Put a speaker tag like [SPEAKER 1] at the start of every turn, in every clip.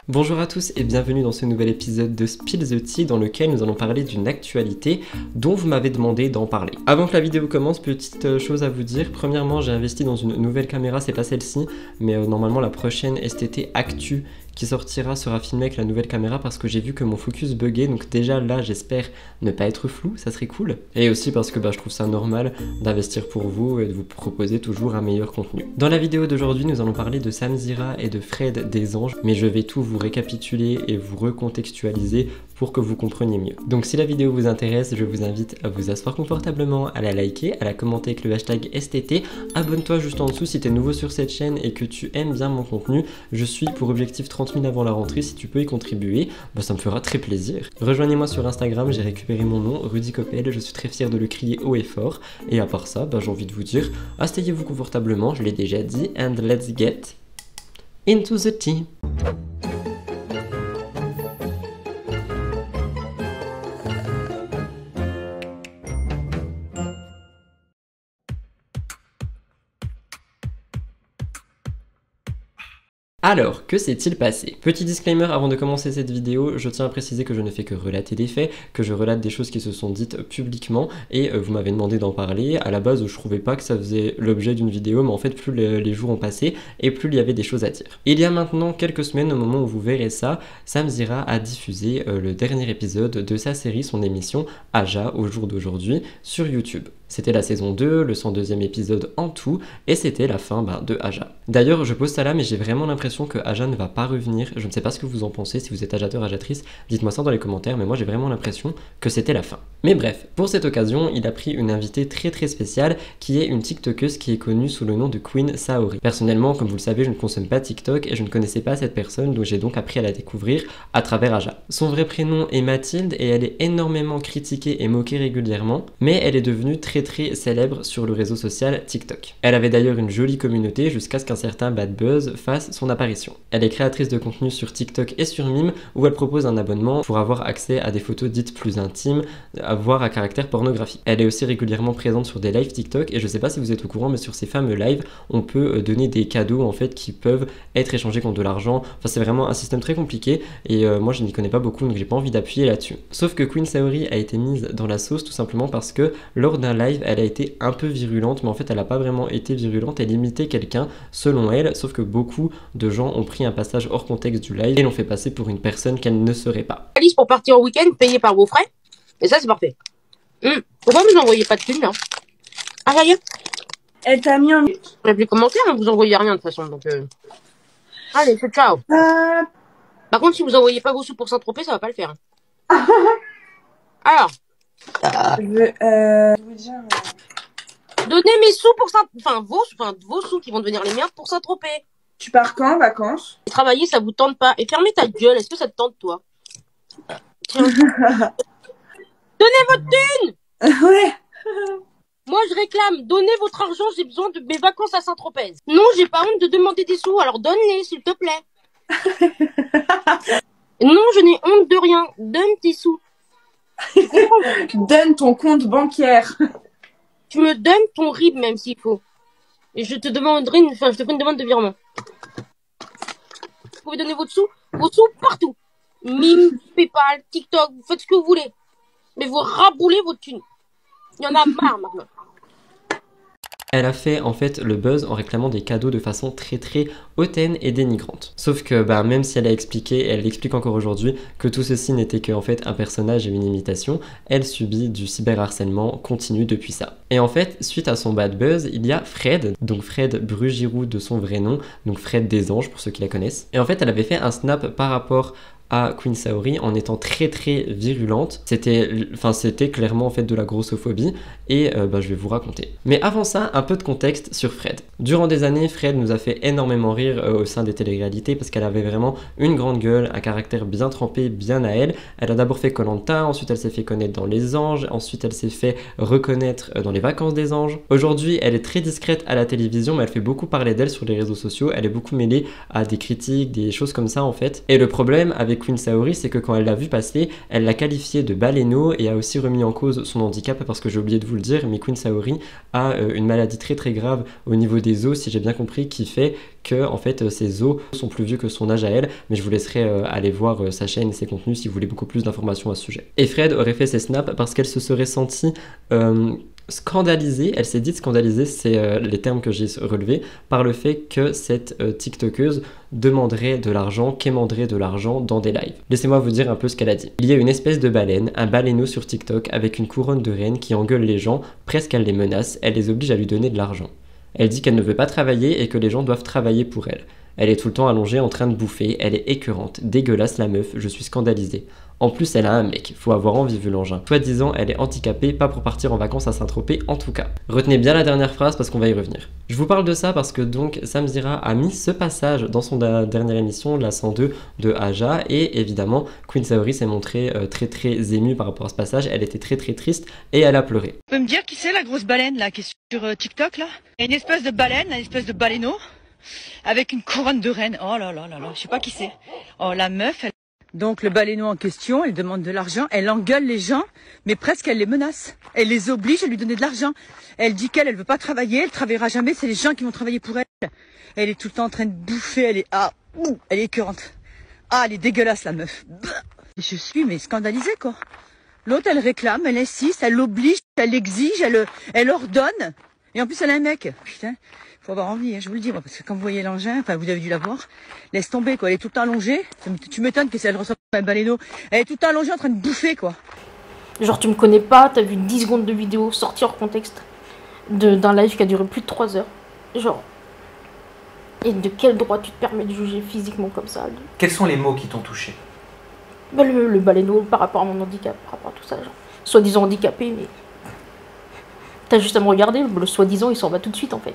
[SPEAKER 1] Bonjour à tous et bienvenue dans ce nouvel épisode de Spill the Tea dans lequel nous allons parler d'une actualité dont vous m'avez demandé d'en parler. Avant que la vidéo commence, petite chose à vous dire. Premièrement, j'ai investi dans une nouvelle caméra, c'est pas celle-ci, mais normalement la prochaine STT Actu qui sortira sera filmée avec la nouvelle caméra parce que j'ai vu que mon focus buguait, donc déjà là j'espère ne pas être flou, ça serait cool. Et aussi parce que je trouve ça normal d'investir pour vous et de vous proposer toujours un meilleur contenu. Dans la vidéo d'aujourd'hui, nous allons parler de Samzira et de Fred des Anges, mais je vais tout vous récapituler et vous recontextualiser pour que vous compreniez mieux. Donc si la vidéo vous intéresse, je vous invite à vous asseoir confortablement, à la liker, à la commenter avec le hashtag STT, abonne-toi juste en dessous si tu es nouveau sur cette chaîne et que tu aimes bien mon contenu. Je suis pour objectif 30 000 avant la rentrée, si tu peux y contribuer, ça me fera très plaisir. Rejoignez-moi sur Instagram, j'ai récupéré mon nom, Rudy Coppel, je suis très fier de le crier haut et fort. Et à part ça, j'ai envie de vous dire, asseyez-vous confortablement, je l'ai déjà dit, and let's get into the tea. Alors, que s'est-il passé? Petit disclaimer avant de commencer cette vidéo, je tiens à préciser que je ne fais que relater des faits, que je relate des choses qui se sont dites publiquement et vous m'avez demandé d'en parler. À la base, je trouvais pas que ça faisait l'objet d'une vidéo, mais en fait, plus les jours ont passé et plus il y avait des choses à dire. Il y a maintenant quelques semaines, au moment où vous verrez ça, Samzira a diffusé le dernier épisode de sa série, son émission Aja, au jour d'aujourd'hui, sur YouTube. C'était la saison 2, le 102e épisode en tout, et c'était la fin de Aja. D'ailleurs, je pose ça là, mais j'ai vraiment l'impression que Aja ne va pas revenir. Je ne sais pas ce que vous en pensez, si vous êtes ajateur, ajatrice, dites-moi ça dans les commentaires, mais moi j'ai vraiment l'impression que c'était la fin. Mais bref, pour cette occasion, il a pris une invitée très très spéciale, qui est une TikTokeuse qui est connue sous le nom de Queen Saori. Personnellement, comme vous le savez, je ne consomme pas TikTok, et je ne connaissais pas cette personne, donc j'ai donc appris à la découvrir à travers Aja. Son vrai prénom est Mathilde, et elle est énormément critiquée et moquée régulièrement, mais elle est devenue très célèbre sur le réseau social TikTok. Elle avait d'ailleurs une jolie communauté jusqu'à ce qu'un certain Bad Buzz fasse son apparition. Elle est créatrice de contenu sur TikTok et sur Mime où elle propose un abonnement pour avoir accès à des photos dites plus intimes, voire à caractère pornographique. Elle est aussi régulièrement présente sur des lives TikTok et je sais pas si vous êtes au courant, mais sur ces fameux lives, on peut donner des cadeaux en fait qui peuvent être échangés contre de l'argent. Enfin, c'est vraiment un système très compliqué et moi je n'y connais pas beaucoup, donc j'ai pas envie d'appuyer là-dessus. Sauf que Queen Saori a été mise dans la sauce tout simplement parce que lors d'un live, elle a été un peu virulente, mais en fait elle n'a pas vraiment été virulente, elle imitait quelqu'un selon elle, sauf que beaucoup de gens ont pris un passage hors contexte du live et l'ont fait passer pour une personne qu'elle ne serait pas.
[SPEAKER 2] Alice pour partir en week-end payé par vos frais, et ça c'est parfait. Pourquoi vous n'envoyez pas de thunes là? Ah ça y est,
[SPEAKER 3] Elle t'a mis en...
[SPEAKER 2] il n'y a plus de commentaires, hein, vous envoyez rien de toute façon, donc allez, c'est ciao. Par contre si vous envoyez pas vos sous pour Saint-Tropez, ça va pas le faire. Alors
[SPEAKER 3] Je veux dire...
[SPEAKER 2] donnez mes sous pour vos sous qui vont devenir les miens pour Saint-Tropez.
[SPEAKER 3] Tu pars quand en vacances?
[SPEAKER 2] Travailler, ça vous tente pas. Et fermez ta gueule, est-ce que ça te tente toi? Tiens. Donnez votre thune.
[SPEAKER 3] Ouais.
[SPEAKER 2] Moi je réclame, donnez votre argent, j'ai besoin de mes vacances à Saint-Tropez. Non, j'ai pas honte de demander des sous, alors donne-les s'il te plaît. Non, je n'ai honte de rien, donne tes sous.
[SPEAKER 3] Donne ton compte bancaire.
[SPEAKER 2] Tu me donnes ton RIB même s'il faut. Et je te demanderai je te ferai une demande de virement. Vous pouvez donner vos sous partout. Mime, Paypal, TikTok, vous faites ce que vous voulez. Mais vous raboulez votre thune. Il y en a marre maintenant.
[SPEAKER 1] Elle a fait en fait le buzz en réclamant des cadeaux de façon très hautaine et dénigrante. Sauf que même si elle a expliqué, et elle l'explique encore aujourd'hui, que tout ceci n'était qu'en fait un personnage et une imitation, elle subit du cyberharcèlement continu depuis ça. Et en fait, suite à son bad buzz, il y a Fred, donc Fred Brugirou de son vrai nom, donc Fred des Anges pour ceux qui la connaissent. Et en fait, elle avait fait un snap par rapport à Queen Saori en étant très virulente. C'était clairement en fait de la grossophobie et je vais vous raconter. Mais avant ça, un peu de contexte sur Fred. Durant des années, Fred nous a fait énormément rire au sein des téléréalités parce qu'elle avait vraiment une grande gueule, un caractère bien trempé, bien à elle. Elle a d'abord fait Koh Lanta, ensuite elle s'est fait connaître dans Les Anges, ensuite elle s'est fait reconnaître dans Les Vacances des Anges. Aujourd'hui, elle est très discrète à la télévision, mais elle fait beaucoup parler d'elle sur les réseaux sociaux. Elle est beaucoup mêlée à des critiques, des choses comme ça en fait. Et le problème avec avec Queen Saori, c'est que quand elle l'a vu passer, elle l'a qualifié de baleineau et a aussi remis en cause son handicap, parce que j'ai oublié de vous le dire, mais Queen Saori a une maladie très très grave au niveau des os, si j'ai bien compris, qui fait que en fait ses os sont plus vieux que son âge à elle, mais je vous laisserai aller voir sa chaîne et ses contenus si vous voulez beaucoup plus d'informations à ce sujet. Et Fred aurait fait ses snaps parce qu'elle se serait sentie scandalisée, elle s'est dit scandalisée, c'est les termes que j'ai relevés, par le fait que cette TikTokeuse demanderait de l'argent, quémanderait de l'argent dans des lives. Laissez-moi vous dire un peu ce qu'elle a dit. Il y a une espèce de baleine, un baleineau sur TikTok avec une couronne de reine qui engueule les gens, presque elle les menace, elle les oblige à lui donner de l'argent. Elle dit qu'elle ne veut pas travailler et que les gens doivent travailler pour elle. Elle est tout le temps allongée en train de bouffer, elle est écœurante, dégueulasse la meuf, je suis scandalisée. En plus, elle a un mec, faut avoir envie vu l'engin. Soi-disant, elle est handicapée, pas pour partir en vacances à Saint-Tropez en tout cas. Retenez bien la dernière phrase parce qu'on va y revenir. Je vous parle de ça parce que donc Samzira a mis ce passage dans son dernière émission, la 102 de Aja, et évidemment, Queen Saori s'est montrée très très émue par rapport à ce passage, elle était très très triste et elle a pleuré.
[SPEAKER 4] Tu peux me dire qui c'est la grosse baleine là qui est sur TikTok là? Il y a une espèce de baleine, une espèce de baleineau, avec une couronne de reine. Oh là là là là, je sais pas qui c'est. Oh la meuf, elle... Donc le baleineau en question, elle demande de l'argent, elle engueule les gens, mais presque elle les menace. Elle les oblige à lui donner de l'argent. Elle dit qu'elle veut pas travailler, elle travaillera jamais, c'est les gens qui vont travailler pour elle. Elle est tout le temps en train de bouffer, elle est elle est écœurante. Ah, elle est dégueulasse la meuf. Je suis mais scandalisée quoi. L'autre elle réclame, elle insiste, elle l'oblige, elle exige, elle ordonne. Et en plus elle a un mec. Putain, faut avoir envie, hein, je vous le dis moi, parce que quand vous voyez l'engin, enfin vous avez dû la voir, laisse tomber quoi, elle est tout le temps allongée. Tu m'étonnes que si elle ressemble à un baleineau, elle est tout le temps allongée en train de bouffer quoi.
[SPEAKER 2] Genre tu me connais pas, t'as vu 10 secondes de vidéo sortie hors contexte d'un live qui a duré plus de 3 heures. Genre, et de quel droit tu te permets de juger physiquement comme ça?
[SPEAKER 5] Quels sont les mots qui t'ont touché?
[SPEAKER 2] Bah, le baleineau par rapport à mon handicap, par rapport à tout ça, genre, soi-disant handicapé, mais t'as juste à me regarder, le soi-disant il s'en va tout de suite en fait.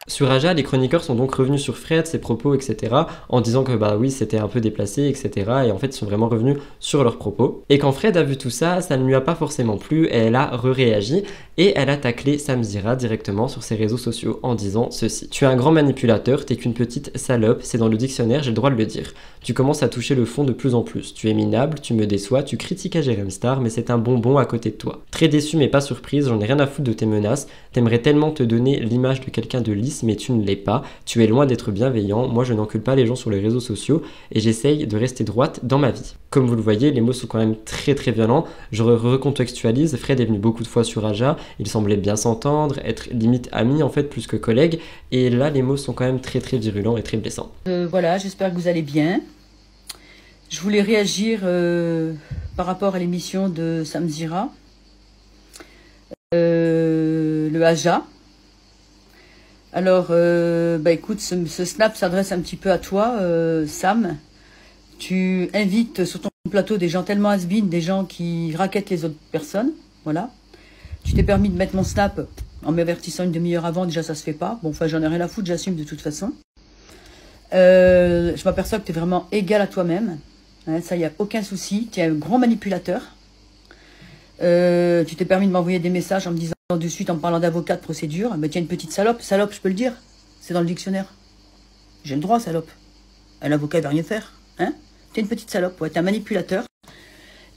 [SPEAKER 1] Sur Aja, les chroniqueurs sont donc revenus sur Fred, ses propos, etc. en disant que bah oui, c'était un peu déplacé, etc. Et en fait, ils sont vraiment revenus sur leurs propos. Et quand Fred a vu tout ça, ça ne lui a pas forcément plu, et elle a réagi et elle a taclé Samzira directement sur ses réseaux sociaux en disant ceci. Tu es un grand manipulateur, t'es qu'une petite salope, c'est dans le dictionnaire, j'ai le droit de le dire. Tu commences à toucher le fond de plus en plus. Tu es minable, tu me déçois, tu critiques à Jérém Star, mais c'est un bonbon à côté de toi. Très déçu mais pas surprise, j'en ai rien à foutre de tes menaces. T'aimerais tellement te donner l'image de quelqu'un de lisse, mais tu ne l'es pas. Tu es loin d'être bienveillant. Moi, je n'encule pas les gens sur les réseaux sociaux et j'essaye de rester droite dans ma vie. Comme vous le voyez, les mots sont quand même très très violents. Je recontextualise. Fred est venu beaucoup de fois sur Aja. Il semblait bien s'entendre, être limite ami en fait plus que collègue. Et là, les mots sont quand même très très virulents et très blessants.
[SPEAKER 4] Voilà, j'espère que vous allez bien. Je voulais réagir par rapport à l'émission de Samzira, le Aja. Alors, bah écoute, ce snap s'adresse un petit peu à toi, Sam. Tu invites sur ton plateau des gens tellement has-been, des gens qui raquettent les autres personnes, voilà. Tu t'es permis de mettre mon snap en m'avertissant une demi-heure avant, déjà ça se fait pas. Bon, enfin j'en ai rien à foutre, j'assume de toute façon. Je m'aperçois que tu es vraiment égal à toi-même, hein, ça y a aucun souci, tu es un grand manipulateur. Tu t'es permis de m'envoyer des messages en me disant de suite en me parlant d'avocat de procédure, mais tiens une petite salope, je peux le dire, c'est dans le dictionnaire. J'ai le droit, salope. Un avocat il va rien faire, hein. T'es une petite salope, ouais, t'es un manipulateur.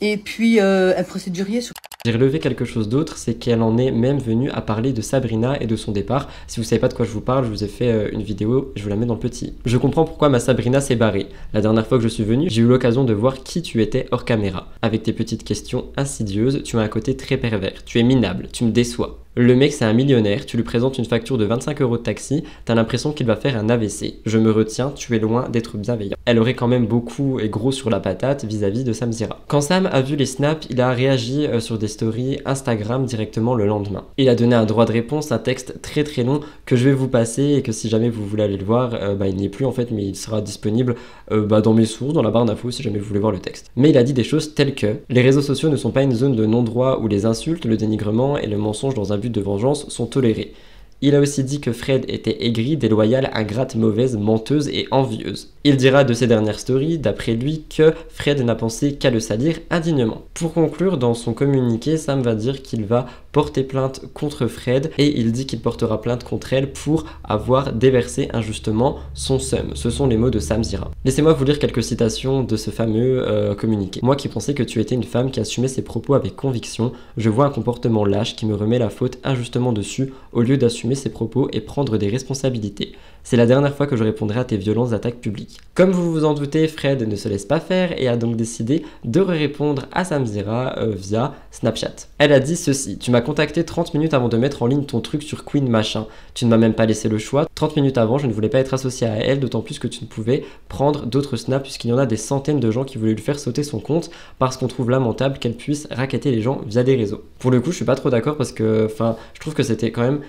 [SPEAKER 4] Et puis un procédurier sur...
[SPEAKER 1] J'ai relevé quelque chose d'autre, c'est qu'elle en est même venue à parler de Sabrina et de son départ. Si vous savez pas de quoi je vous parle, je vous ai fait une vidéo, je vous la mets dans le petit. Je comprends pourquoi ma Sabrina s'est barrée. La dernière fois que je suis venu, j'ai eu l'occasion de voir qui tu étais hors caméra. Avec tes petites questions insidieuses, tu as un côté très pervers. Tu es minable, tu me déçois. Le mec c'est un millionnaire, tu lui présentes une facture de 25 € de taxi, t'as l'impression qu'il va faire un AVC. Je me retiens, tu es loin d'être bienveillant. Elle aurait quand même beaucoup et gros sur la patate vis-à-vis de Samzira. Quand Sam a vu les snaps, il a réagi sur des stories Instagram directement le lendemain. Il a donné un droit de réponse, un texte très très long que je vais vous passer et que si jamais vous voulez aller le voir, il n'y est plus en fait, mais il sera disponible dans mes sources, dans la barre d'infos si jamais vous voulez voir le texte. Mais il a dit des choses telles que les réseaux sociaux ne sont pas une zone de non-droit où les insultes, le dénigrement et le mensonge dans un but de vengeance sont tolérés. Il a aussi dit que Fred était aigrie, déloyale, ingrate, mauvaise, menteuse et envieuse. Il dira de ses dernières stories, d'après lui, que Fred n'a pensé qu'à le salir indignement. Pour conclure, dans son communiqué, Sam va dire qu'il va porter plainte contre Fred et il dit qu'il portera plainte contre elle pour avoir déversé injustement son seum. Ce sont les mots de Sam Zira. Laissez-moi vous lire quelques citations de ce fameux communiqué. Moi qui pensais que tu étais une femme qui assumait ses propos avec conviction, je vois un comportement lâche qui me remet la faute injustement dessus au lieu d'assumer ses propos et prendre des responsabilités. C'est la dernière fois que je répondrai à tes violentes attaques publiques. Comme vous vous en doutez, Fred ne se laisse pas faire et a donc décidé de répondre à Sam Zira via Snapchat. Elle a dit ceci: tu m'as contacté 30 minutes avant de mettre en ligne ton truc sur Queen machin. Tu ne m'as même pas laissé le choix. 30 minutes avant, je ne voulais pas être associé à elle, d'autant plus que tu ne pouvais prendre d'autres snaps puisqu'il y en a des centaines de gens qui voulaient lui faire sauter son compte parce qu'on trouve lamentable qu'elle puisse racketter les gens via des réseaux. Pour le coup, je suis pas trop d'accord parce que, je trouve que c'était quand même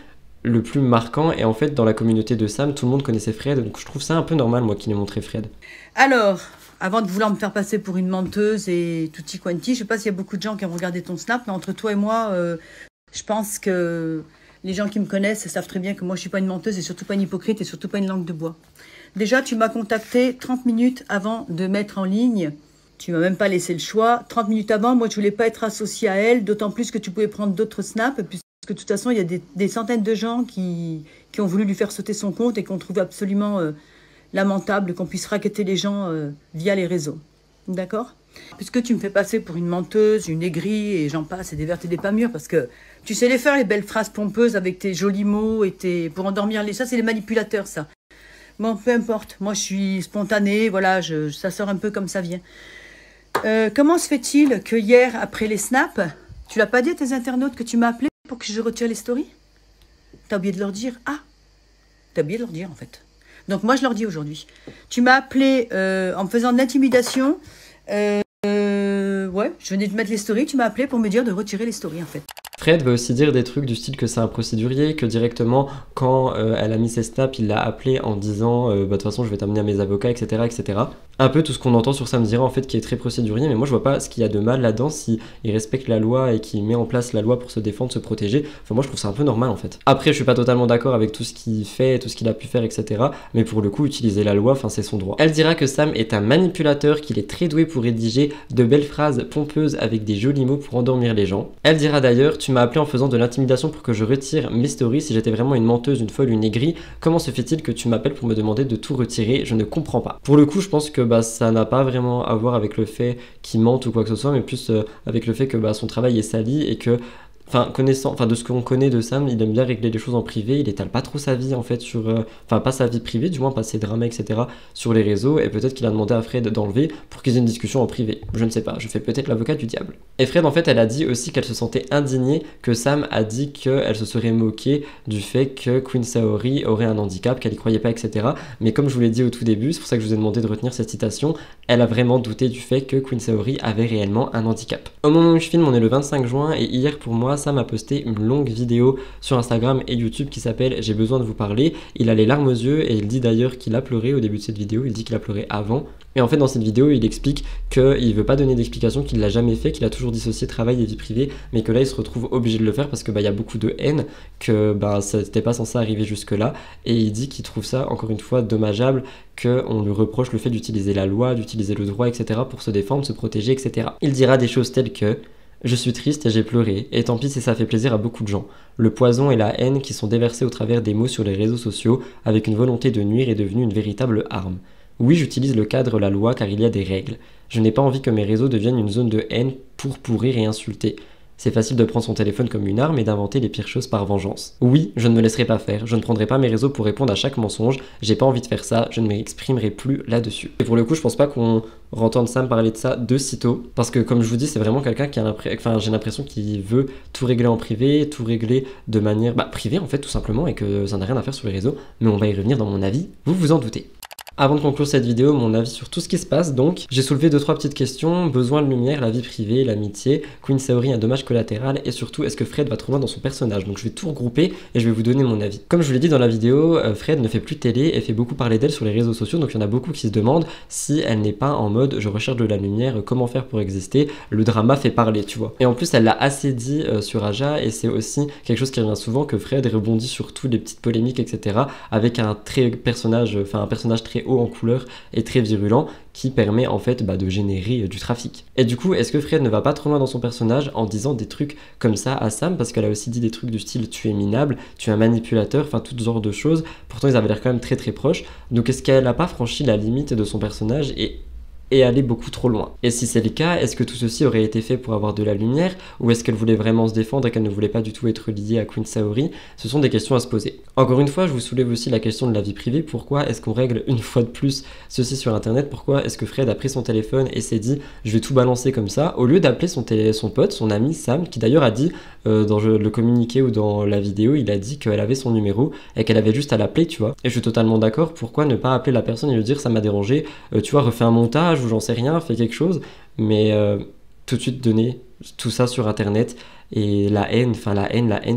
[SPEAKER 1] le plus marquant et en fait dans la communauté de Sam tout le monde connaissait Fred donc je trouve ça un peu normal moi qui l'ai montré Fred.
[SPEAKER 4] Alors, avant de vouloir me faire passer pour une menteuse et tutti quanti, je sais pas s'il y a beaucoup de gens qui ont regardé ton snap, mais entre toi et moi, je pense que les gens qui me connaissent savent très bien que moi je suis pas une menteuse et surtout pas une hypocrite et surtout pas une langue de bois. Déjà tu m'as contacté 30 minutes avant de mettre en ligne. Tu m'as même pas laissé le choix. 30 minutes avant, moi je voulais pas être associée à elle, d'autant plus que tu pouvais prendre d'autres snaps puisque de toute façon, il y a des centaines de gens qui ont voulu lui faire sauter son compte et qu'on trouve absolument lamentable qu'on puisse racketter les gens via les réseaux. D'accord? Puisque tu me fais passer pour une menteuse, une aigrie et j'en passe, et des vertes et des pas mûres, parce que tu sais les faire, les belles phrases pompeuses avec tes jolis mots et pour endormir les... Ça, c'est les manipulateurs, ça. Bon, peu importe. Moi, je suis spontanée, voilà, ça sort un peu comme ça vient. Comment se fait-il que hier, après les snaps, tu l'as pas dit à tes internautes que tu m'as appelé pour que je retire les stories? T'as oublié de leur dire? Ah, t'as oublié de leur dire en fait. Donc moi je leur dis aujourd'hui. Tu m'as appelé en me faisant de l'intimidation. Ouais, je venais de mettre les stories, tu m'as appelé pour me dire de retirer les stories en fait.
[SPEAKER 1] Fred va aussi dire des trucs du style que c'est un procédurier, que directement quand elle a mis ses snaps, il l'a appelé en disant de toute façon je vais t'amener à mes avocats, etc., etc. Un peu tout ce qu'on entend sur Sam Zira en fait qui est très procédurier, mais moi je vois pas ce qu'il y a de mal là-dedans si il respecte la loi et qu'il met en place la loi pour se défendre, se protéger. Enfin moi je trouve ça un peu normal en fait. Après je suis pas totalement d'accord avec tout ce qu'il fait, tout ce qu'il a pu faire, etc. Mais pour le coup utiliser la loi, enfin c'est son droit. Elle dira que Sam est un manipulateur, qu'il est très doué pour rédiger de belles phrases pompeuses avec des jolis mots pour endormir les gens. Elle dira d'ailleurs: tu m'as appelé en faisant de l'intimidation pour que je retire mes stories. Si j'étais vraiment une menteuse, une folle, une aigrie, comment se fait-il que tu m'appelles pour me demander de tout retirer? Je ne comprends pas. Pour le coup je pense que ça n'a pas vraiment à voir avec le fait qu'il mente ou quoi que ce soit, mais plus avec le fait que son travail est sali et que de ce qu'on connaît de Sam, il aime bien régler les choses en privé, il étale pas trop sa vie en fait sur... pas sa vie privée, du moins pas ses dramas, etc. sur les réseaux, et peut-être qu'il a demandé à Fred d'enlever pour qu'ils aient une discussion en privé. Je ne sais pas, je fais peut-être l'avocat du diable. Et Fred en fait, elle a dit aussi qu'elle se sentait indignée que Sam a dit qu'elle se serait moquée du fait que Queen Saori aurait un handicap, qu'elle y croyait pas, etc. Mais comme je vous l'ai dit au tout début, c'est pour ça que je vous ai demandé de retenir cette citation, elle a vraiment douté du fait que Queen Saori avait réellement un handicap. Au moment où je filme, on est le 25 juin, et hier pour moi, Sam a posté une longue vidéo sur Instagram et YouTube qui s'appelle J'ai besoin de vous parler. Il a les larmes aux yeux et il dit d'ailleurs qu'il a pleuré au début de cette vidéo, il dit qu'il a pleuré avant. Et en fait dans cette vidéo il explique qu'il veut pas donner d'explication, qu'il l'a jamais fait, qu'il a toujours dissocié travail et vie privée, mais que là il se retrouve obligé de le faire parce que y a beaucoup de haine, que ça n'était pas censé arriver jusque là, et il dit qu'il trouve ça encore une fois dommageable qu'on lui reproche le fait d'utiliser la loi, d'utiliser le droit, etc. pour se défendre, se protéger, etc. Il dira des choses telles que: je suis triste et j'ai pleuré, et tant pis si ça fait plaisir à beaucoup de gens. Le poison et la haine qui sont déversés au travers des mots sur les réseaux sociaux avec une volonté de nuire est devenue une véritable arme. Oui, j'utilise le cadre, la loi, car il y a des règles. Je n'ai pas envie que mes réseaux deviennent une zone de haine pour pourrir et insulter. C'est facile de prendre son téléphone comme une arme et d'inventer les pires choses par vengeance. Oui, je ne me laisserai pas faire, je ne prendrai pas mes réseaux pour répondre à chaque mensonge, j'ai pas envie de faire ça, je ne m'exprimerai plus là-dessus. Et pour le coup, je pense pas qu'on entende Sam parler de ça de sitôt, parce que comme je vous dis, c'est vraiment quelqu'un qui a j'ai l'impression qu'il veut tout régler en privé, tout régler de manière privée en fait tout simplement, et que ça n'a rien à faire sur les réseaux, mais on va y revenir dans mon avis, vous vous en doutez. Avant de conclure cette vidéo, mon avis sur tout ce qui se passe, donc, j'ai soulevé 2-3 petites questions: besoin de lumière, la vie privée, l'amitié, Queen Saori, un dommage collatéral, et surtout, est-ce que Fred va trop loin dans son personnage? Donc je vais tout regrouper et je vais vous donner mon avis. Comme je vous l'ai dit dans la vidéo, Fred ne fait plus de télé et fait beaucoup parler d'elle sur les réseaux sociaux, donc il y en a beaucoup qui se demandent si elle n'est pas en mode je recherche de la lumière, comment faire pour exister, le drama fait parler, tu vois. Et en plus, elle l'a assez dit sur Aja, et c'est aussi quelque chose qui revient souvent, que Fred rebondit sur toutes les petites polémiques, etc. avec un personnage très haut en couleur et très virulent qui permet en fait de générer du trafic. Et du coup, est-ce que Fred ne va pas trop loin dans son personnage en disant des trucs comme ça à Sam, parce qu'elle a aussi dit des trucs du style tu es minable, tu es un manipulateur, enfin tout genre de choses. Pourtant ils avaient l'air quand même très très proches. Donc est-ce qu'elle n'a pas franchi la limite de son personnage et aller beaucoup trop loin? Et si c'est le cas, est-ce que tout ceci aurait été fait pour avoir de la lumière, ou est-ce qu'elle voulait vraiment se défendre et qu'elle ne voulait pas du tout être liée à Queen Saori? Ce sont des questions à se poser. Encore une fois, je vous soulève aussi la question de la vie privée. Pourquoi est-ce qu'on règle une fois de plus ceci sur internet? Pourquoi est-ce que Fred a pris son téléphone et s'est dit je vais tout balancer comme ça, au lieu d'appeler son pote, son ami Sam, qui d'ailleurs a dit dans le communiqué ou dans la vidéo, il a dit qu'elle avait son numéro et qu'elle avait juste à l'appeler, tu vois. Et je suis totalement d'accord, pourquoi ne pas appeler la personne et lui dire ça m'a dérangé, tu vois, refais un montage ou j'en sais rien, fais quelque chose, mais tout de suite donner tout ça sur internet. Et la haine,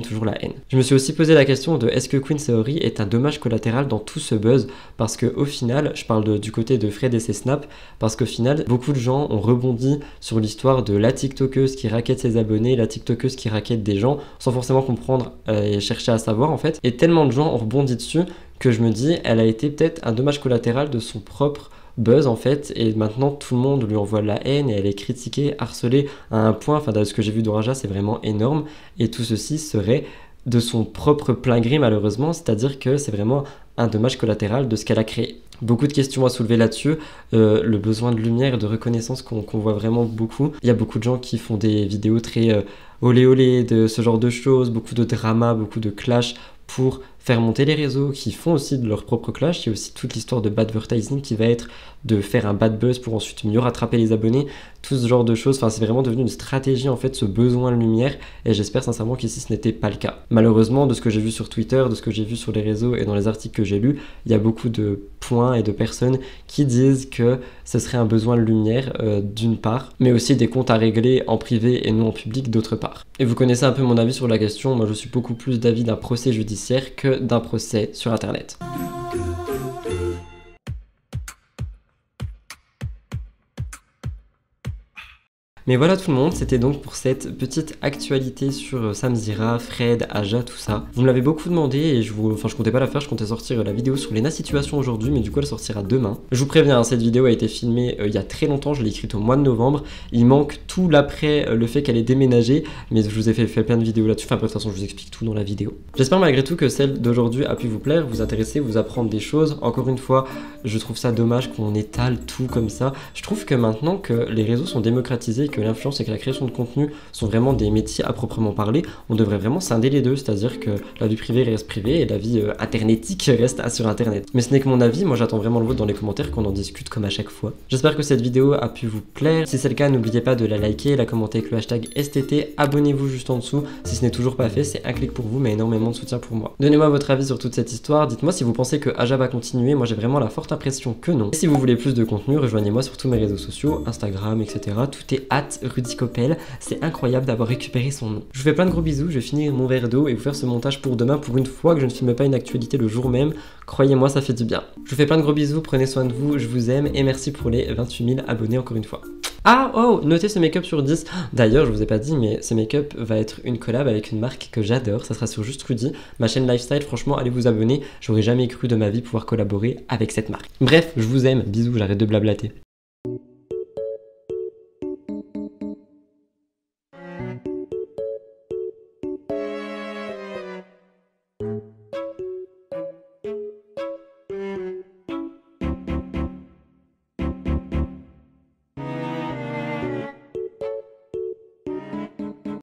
[SPEAKER 1] toujours la haine. Je me suis aussi posé la question de est-ce que Queen Saori est un dommage collatéral dans tout ce buzz, parce que au final, je parle du côté de Fred et ses snaps, parce qu'au final, beaucoup de gens ont rebondi sur l'histoire de la TikTokeuse qui raquette ses abonnés, la TikTokeuse qui raquette des gens, sans forcément comprendre et chercher à savoir en fait. Et tellement de gens ont rebondi dessus que je me dis, elle a été peut-être un dommage collatéral de son propre buzz en fait, et maintenant tout le monde lui envoie de la haine et elle est critiquée, harcelée à un point, enfin de ce que j'ai vu de Raja, c'est vraiment énorme, et tout ceci serait de son propre plein gré malheureusement, c'est-à-dire que c'est vraiment un dommage collatéral de ce qu'elle a créé. Beaucoup de questions à soulever là-dessus, le besoin de lumière et de reconnaissance qu'on voit vraiment beaucoup. Il y a beaucoup de gens qui font des vidéos très olé olé, de ce genre de choses, beaucoup de drama, beaucoup de clash pour faire monter les réseaux, qui font aussi de leur propre clash. Il y a aussi toute l'histoire de badvertising qui va être de faire un bad buzz pour ensuite mieux rattraper les abonnés, tout ce genre de choses. Enfin, c'est vraiment devenu une stratégie en fait, ce besoin de lumière, et j'espère sincèrement qu'ici ce n'était pas le cas. Malheureusement, de ce que j'ai vu sur Twitter, de ce que j'ai vu sur les réseaux et dans les articles que j'ai lus, il y a beaucoup de points et de personnes qui disent que ce serait un besoin de lumière d'une part, mais aussi des comptes à régler en privé et non en public d'autre part. Et vous connaissez un peu mon avis sur la question, moi je suis beaucoup plus d'avis d'un procès judiciaire que d'un procès sur internet. Mais voilà tout le monde, c'était donc pour cette petite actualité sur Samzira, Fred, Aja, tout ça. Vous me l'avez beaucoup demandé et je comptais pas la faire, je comptais sortir la vidéo sur Lena Situation aujourd'hui, mais du coup elle sortira demain. Je vous préviens, hein, cette vidéo a été filmée il y a très longtemps, je l'ai écrite au mois de novembre. Il manque tout l'après le fait qu'elle ait déménagé, mais je vous ai fait plein de vidéos là-dessus. Enfin bref, de toute façon je vous explique tout dans la vidéo. J'espère malgré tout que celle d'aujourd'hui a pu vous plaire, vous intéresser, vous apprendre des choses. Encore une fois, je trouve ça dommage qu'on étale tout comme ça. Je trouve que maintenant que les réseaux sont démocratisés, que l'influence et que la création de contenu sont vraiment des métiers à proprement parler, on devrait vraiment scinder les deux, c'est-à-dire que la vie privée reste privée et la vie internetique reste sur internet. Mais ce n'est que mon avis, moi j'attends vraiment le vôtre dans les commentaires, qu'on en discute comme à chaque fois. J'espère que cette vidéo a pu vous plaire, si c'est le cas n'oubliez pas de la liker, la commenter avec le hashtag STT, abonnez-vous juste en dessous, si ce n'est toujours pas fait, c'est un clic pour vous mais énormément de soutien pour moi. Donnez-moi votre avis sur toute cette histoire, dites-moi si vous pensez que Aja va continuer, moi j'ai vraiment la forte impression que non. Et si vous voulez plus de contenu, rejoignez-moi sur tous mes réseaux sociaux, Instagram, etc. Tout est Rudy Coppel, c'est incroyable d'avoir récupéré son nom. Je vous fais plein de gros bisous, je vais finir mon verre d'eau et vous faire ce montage pour demain, pour une fois que je ne filme pas une actualité le jour même, croyez-moi ça fait du bien. Je vous fais plein de gros bisous, prenez soin de vous, je vous aime et merci pour les 28 000 abonnés encore une fois. Ah oh, notez ce make-up sur 10. D'ailleurs, je vous ai pas dit, mais ce make-up va être une collab avec une marque que j'adore, ça sera sur Juste Rudy, ma chaîne lifestyle, franchement allez vous abonner, j'aurais jamais cru de ma vie pouvoir collaborer avec cette marque. Bref, je vous aime, bisous, j'arrête de blablater.